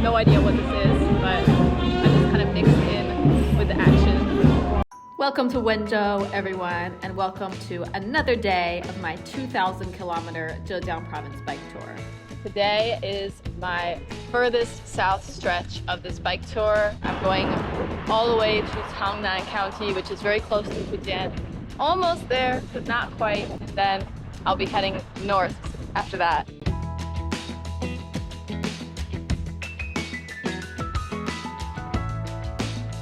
no idea what this is, but I'm just kind of mixed in with the action. Welcome to Wenzhou, everyone, and welcome to another day of my 2,000-kilometer Zhejiang province bike tour. Today is my furthest south stretch of this bike tour. I'm going all the way to Canal County, which is very close to Fujian. Almost there, but not quite. And then I'll be heading north after that.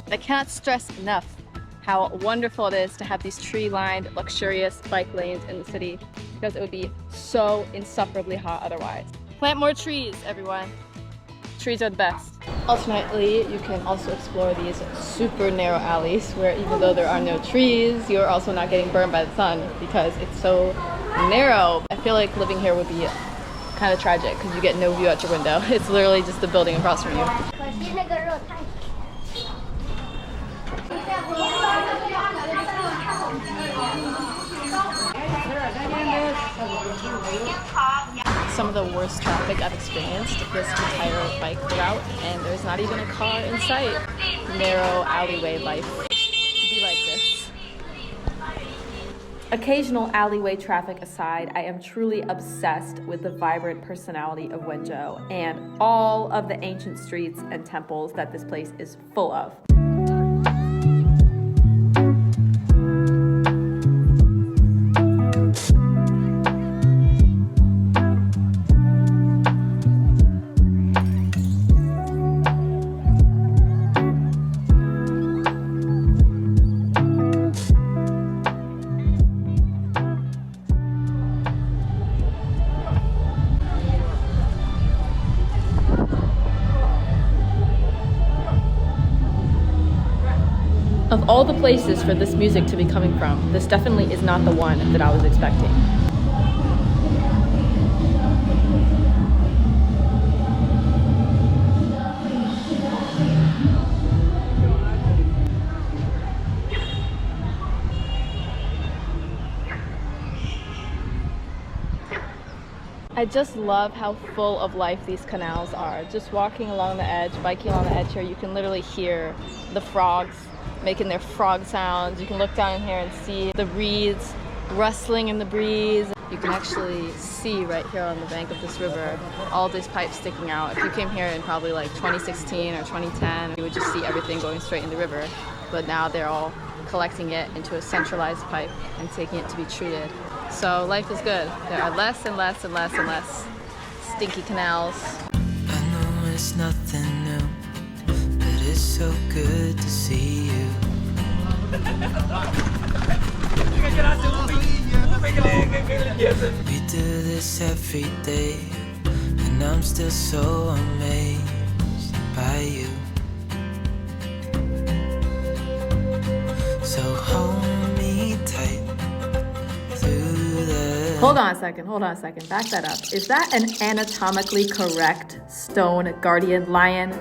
I cannot stress enough how wonderful it is to have these tree-lined, luxurious bike lanes in the city, because it would be so insufferably hot otherwise. Plant more trees, everyone. Trees are the best. Alternately, you can also explore these super narrow alleys where even though there are no trees, you're also not getting burned by the sun because it's so narrow. I feel like living here would be kind of tragic because you get no view out your window. It's literally just the building across from you. Some of the worst traffic I've experienced this entire bike route, and there's not even a car in sight. Narrow alleyway life. Be like this. Occasional alleyway traffic aside, I am truly obsessed with the vibrant personality of Wenzhou and all of the ancient streets and temples that this place is full of. Of all the places for this music to be coming from, this definitely is not the one that I was expecting. I just love how full of life these canals are. Just walking along the edge, biking along the edge here, you can literally hear the frogs making their frog sounds. You can look down here and see the reeds rustling in the breeze. You can actually see right here on the bank of this river all these pipes sticking out. If you came here in probably like 2016 or 2010, you would just see everything going straight in the river. But now they're all collecting it into a centralized pipe and taking it to be treated. So life is good. There are less and less and less and less stinky canals. I know it's nothing new, but it's so good to see you. We do this every day, and I'm still so amazed by you. So hold me tight through the... Hold on a second, back that up. Is that an anatomically correct stone guardian lion?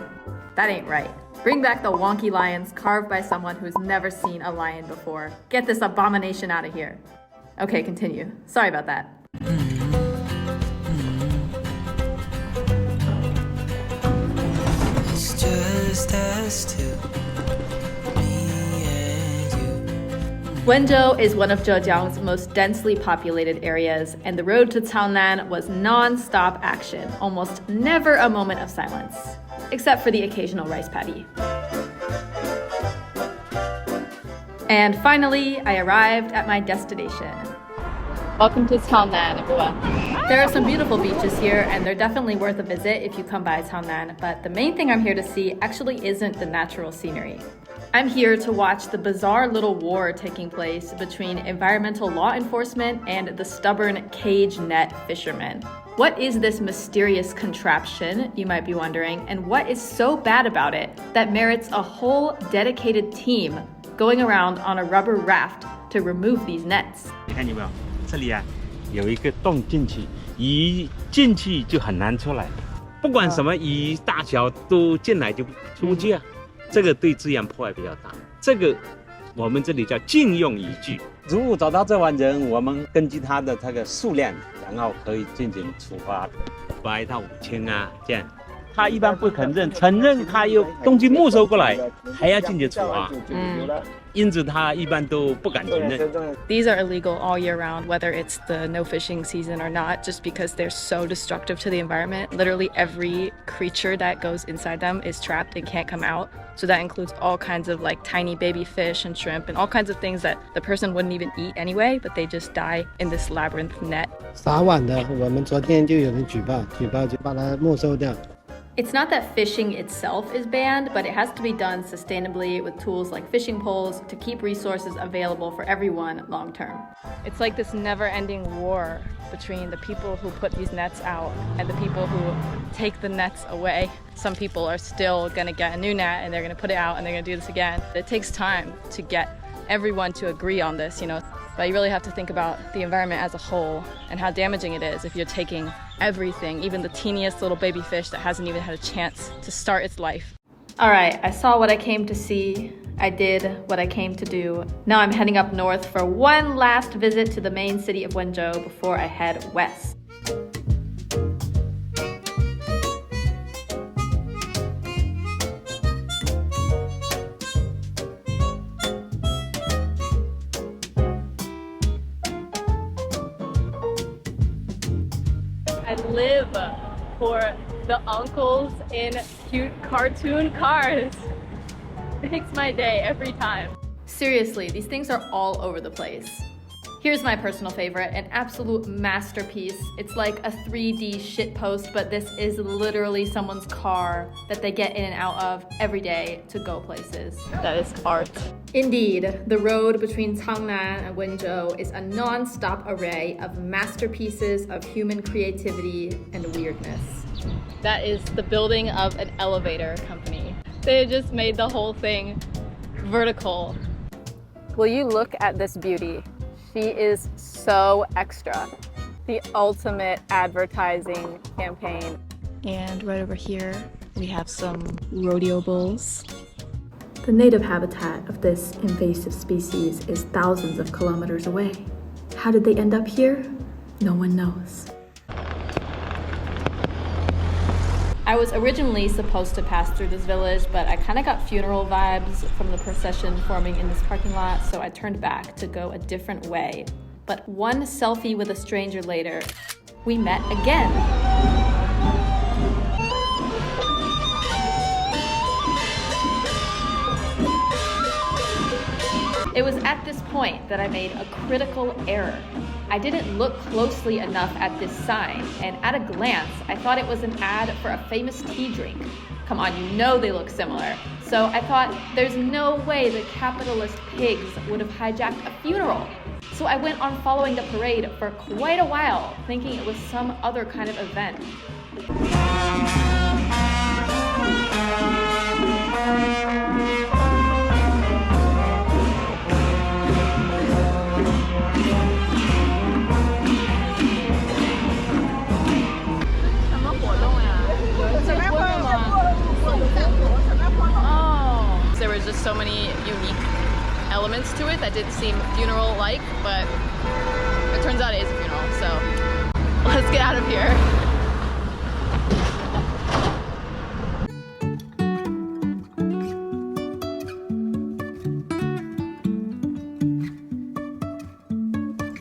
That ain't right. Bring back the wonky lions carved by someone who's never seen a lion before. Get this abomination out of here. Okay, continue. Sorry about that. It's just us two, me and you. Wenzhou is one of Zhejiang's most densely populated areas, and the road to Canal was non-stop action, almost never a moment of silence, except for the occasional rice paddy. And finally, I arrived at my destination. Welcome to Canal, everyone. There are some beautiful beaches here, and they're definitely worth a visit if you come by Canal, but the main thing I'm here to see actually isn't the natural scenery. I'm here to watch the bizarre little war taking place between environmental law enforcement and the stubborn cage net fishermen. What is this mysterious contraption, you might be wondering, and what is so bad about it that merits a whole dedicated team going around on a rubber raft to remove these nets? 你看有没有？这里啊有一个洞进去，鱼进去就很难出来，不管什么鱼大小都进来就出不去啊。这个对自然破坏比较大，这个我们这里叫禁用渔具。如果找到这碗人，我们根据他的这个数量，然后可以进行处罚，8到5千啊，这样他一般不肯认，承认他有东西没收过来，还要进去处罚。因此他一般都不敢承认。These are illegal all year round, whether it's the no fishing season or not, just because they're so destructive to the environment. Literally every creature that goes inside them is trapped and can't come out. So that includes all kinds of like tiny baby fish and shrimp and all kinds of things that the person wouldn't even eat anyway, but they just die in this labyrinth net. 撒网的，我们昨天就有人举报就把它没收掉。It's not that fishing itself is banned, but it has to be done sustainably with tools like fishing poles to keep resources available for everyone long term. It's like this never-ending war between the people who put these nets out and the people who take the nets away. Some people are still gonna get a new net and they're gonna put it out and they're gonna do this again. It takes time to get everyone to agree on this, you know. But you really have to think about the environment as a whole and how damaging it is if you're taking everything, even the teeniest little baby fish that hasn't even had a chance to start its life. All right, I saw what I came to see. I did what I came to do. Now I'm heading up north for one last visit to the main city of Wenzhou before I head west. I live for the uncles in cute cartoon cars. It makes my day every time. Seriously, these things are all over the place. Here's my personal favorite, an absolute masterpiece. It's like a 3D shitpost, but this is literally someone's car that they get in and out of every day to go places. That is art. Indeed, the road between Changnan and Wenzhou is a non-stop array of masterpieces of human creativity and weirdness. That is the building of an elevator company. They just made the whole thing vertical. Will you look at this beauty? She is so extra. The ultimate advertising campaign. And right over here, we have some rodeo bulls. The native habitat of this invasive species is thousands of kilometers away. How did they end up here? No one knows. I was originally supposed to pass through this village, but I kind of got funeral vibes from the procession forming in this parking lot, so I turned back to go a different way. But one selfie with a stranger later, we met again. It was at this point that I made a critical error. I didn't look closely enough at this sign, and at a glance, I thought it was an ad for a famous tea drink. Come on, you know they look similar. So I thought, there's no way the capitalist pigs would have hijacked a funeral. So I went on following the parade for quite a while, thinking it was some other kind of event. There was just so many unique elements to it that didn't seem funeral-like, but it turns out it is a funeral, so let's get out of here.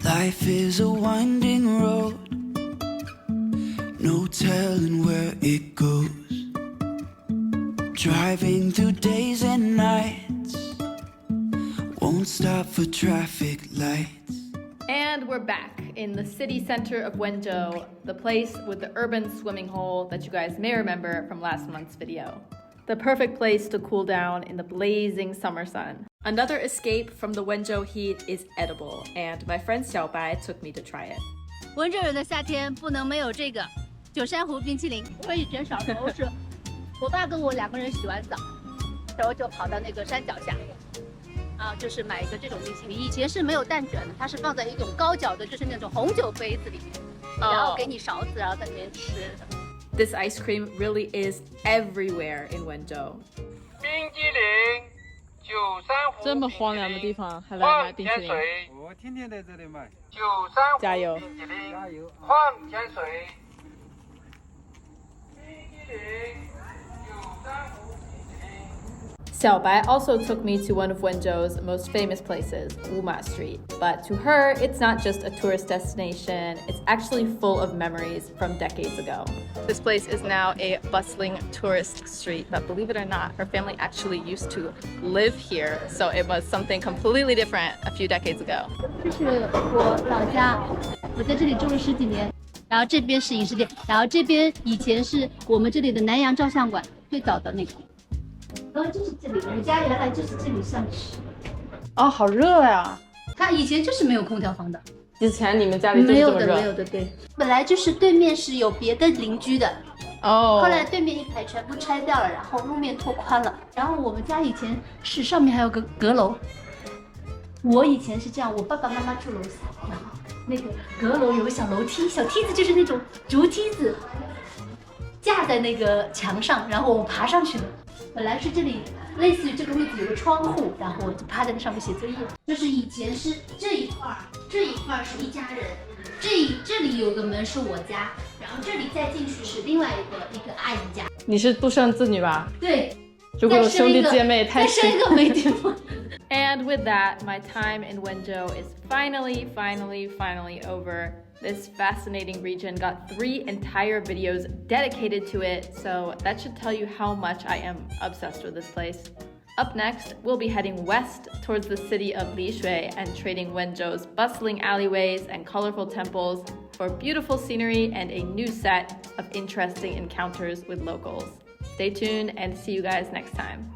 Life is a winding road, no telling where it goes. Driving through days and nights, won't stop for traffic lights. And we're back in the city center of Wenzhou, the place with the urban swimming hole that you guys may remember from last month's video. The perfect place to cool down in the blazing summer sun. Another escape from the Wenzhou heat is edible, and my friend Xiaobai took me to try it. 温州人的夏天不能没有这个九珊瑚冰淇淋。我以前小时候是我爸跟我2个人洗完澡，然后就跑到那个山脚下，就是买一个这种冰淇淋。以前是没有蛋卷的，它是放在一种高脚的，就是那种红酒杯子里面，然后给你勺子，然后在里面吃。This ice cream really is everywhere in Wenzhou. 冰激凌，九珊瑚。这么荒凉的地方还来买冰淇淋？我天天在这里买。九珊瑚加油！冰激凌，加油！矿泉水。冰激淋，九山湖冰淇淋。 Xiaobai also took me to one of Wenzhou's most famous places, Wuma Street. But to her, it's not just a tourist destination, it's actually full of memories from decades ago. This place is now a bustling tourist street, but believe it or not, her family actually used to live here, so it was something completely different a few decades ago. 这是我老家，我在这里住了10几年。然后这边是饮食店，然后这边以前是我们这里的南洋照相馆，最早的那个。然后就是这里，我家原来就是这里上吃。哦，好热呀！它以前就是没有空调房的，之前你们家里就是这么热？没有的，对。本来就是对面是有别的邻居的，哦。后来对面一排全部拆掉了，然后路面拓宽了。然后我们家以前是上面还有个阁楼。我以前是这样，我爸爸妈妈住楼下，然后那个阁楼有个小楼梯，小梯子就是那种竹梯子，架在那个墙上，然后我爬上去的。本来是这里类似于这个位置有个窗户，然后我就趴在那上面写作业。就是以前是这一块是一家人，这里有个门是我家，然后这里再进去是另外一个阿姨家。你是独生子女吧？对。如果有兄弟姐妹太再生一个没地方。And with that, my time in Wenzhou is finally over. This fascinating region got 3 entire videos dedicated to it, so that should tell you how much I am obsessed with this place. Up next, we'll be heading west towards the city of Lishui and trading Wenzhou's bustling alleyways and colorful temples for beautiful scenery and a new set of interesting encounters with locals. Stay tuned and see you guys next time.